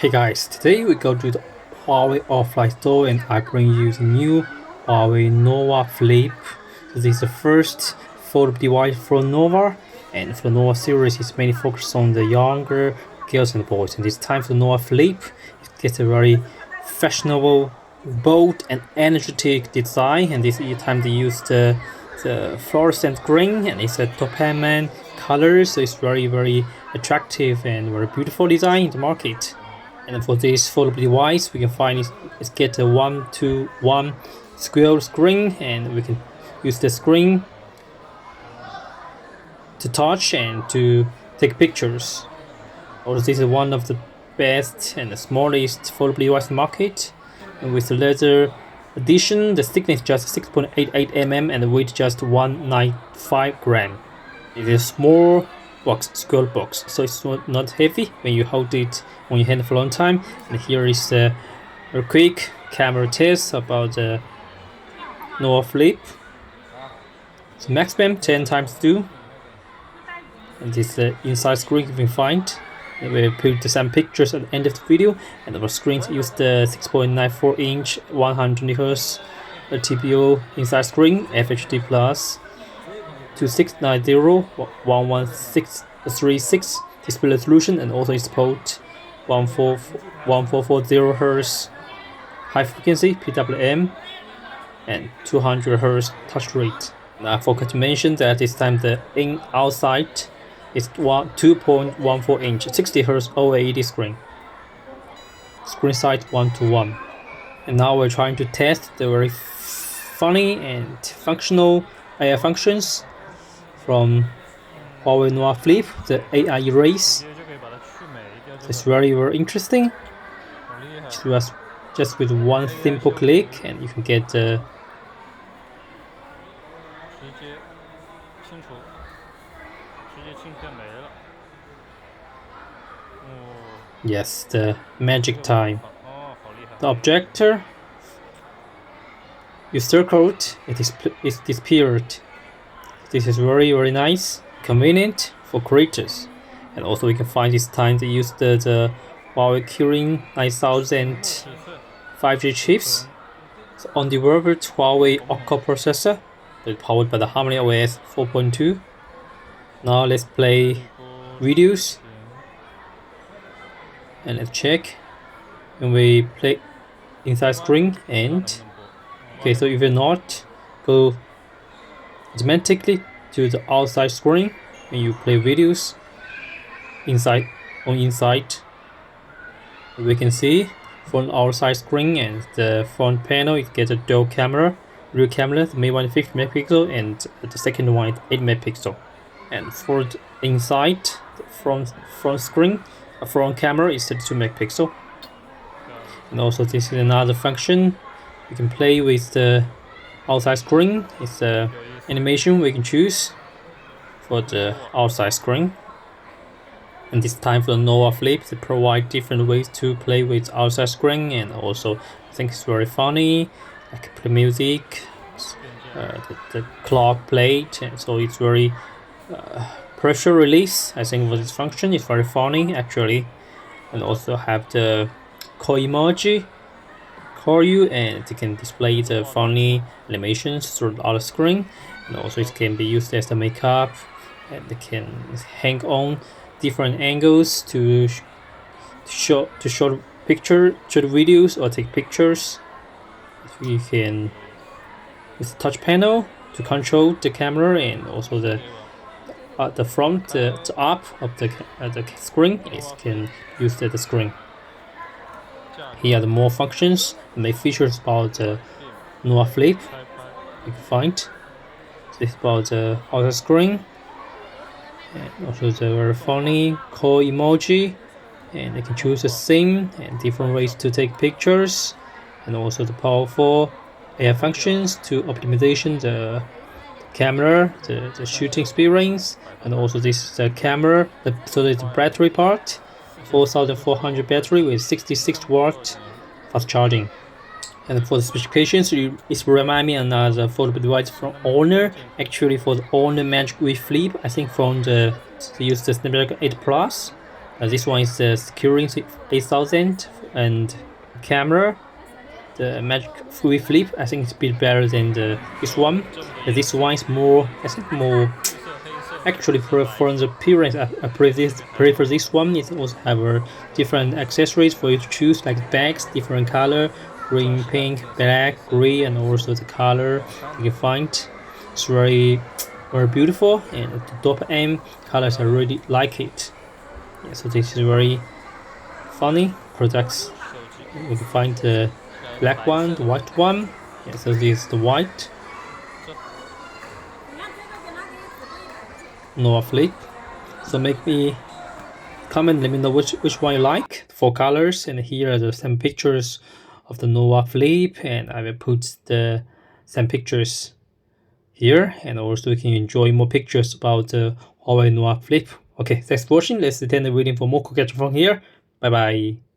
Hey guys, today we go to the Huawei offline store and I bring you the new Huawei Nova Flip. So this is the first foldable device from Nova, and for the Nova series it's mainly focused on the younger girls and boys. And this time for the Nova Flip, it gets a very fashionable, bold and energetic design, and this time they use the fluorescent green and it's a topaz color, so it's very attractive and very beautiful design in the market. And for this foldable device, we can find it's get a 1:1 square screen, and we can use the screen to touch and to take pictures. Also, this is one of the best and the smallest foldable device in the market. And with the leather edition, the thickness just 6.88 mm and the weight just 195 gram. It is a small box, square box, so it's not heavy when you hold it on your hand for a long time. And here is a quick camera test about the Nova Flip. So maximum 10 times 2, and this inside screen you can find. And we'll put some pictures at the end of the video. And our screens use the 6.94 inch 120Hz TPO inside screen, FHD plus 2690 11636 display resolution, and also it supports 1440 Hz high frequency PWM and 200 Hz touch rate. Now I forgot to mention that this time the outside is 2.14 inch 60 Hz OLED screen. Screen size 1:1. And now we're trying to test the very funny and functional AI functions from Huawei Nova Flip, the AI erase. It's very interesting. Just with one simple click, and you can get the yes, the magic time. The objector you circled, it is disappeared. This is very nice, convenient for creators. And also we can find this time they use the Huawei Kirin 9000 5G chips. So on the Huawei octa processor, powered by the Harmony OS 4.2. Now let's play videos and let's check. When we play inside screen, and okay, so if you're not, go automatically to the outside screen when you play videos inside. We can see from outside screen and the front panel it gets a dual camera, rear camera, the main one 50 megapixel and the second one is 8 megapixel. And for the inside, the front screen, a front camera is 32 megapixel. And also this is another function. You can play with the outside screen. It's the animation we can choose for the outside screen. And this time for the Nova Flip, they provide different ways to play with outside screen, and also I think it's very funny, like play music, the clock plate, and so it's very pressure release. I think for this function it's very funny actually. And also have the call emoji, call you, and it can display the funny animations through the outer screen. And also it can be used as the makeup, and it can hang on different angles to show videos or take pictures. You can use the touch panel to control the camera, and also the front, the up of the screen, it can use the screen. Here are the more functions, the main features about the Nova Flip. You can find this is about the outer screen, and also the very funny call emoji, and you can choose the theme and different ways to take pictures, and also the powerful AI functions to optimization the camera, the shooting experience. And also this is the camera, so there's the battery part, 4400 battery with 66 watt fast charging. And for the specifications, it reminds me another foldable device from Honor. Actually, for the Honor Magic Wii Flip, I think from they use the Snapdragon 8 Plus. This one is the Securing 8000 and camera. The Magic 3 Flip, I think it's a bit better than this one. This one is more, I think more. Actually, for the appearance, I prefer this one. It also have different accessories for you to choose, like bags, different color, green, pink, black, gray, and also the color you can find. It's very beautiful, and the top end colors I really like it. Yeah, so this is very funny products. You can find the black one, the white one. Yeah, so this is the white Nova Flip. So make me comment, let me know which one you like, 4 colors, and here are the some pictures of the Nova Flip, and I will put the some pictures here, and also you can enjoy more pictures about the Huawei Nova Flip. Okay, thanks for watching. Let's attend the video for more gadget from here. Bye bye.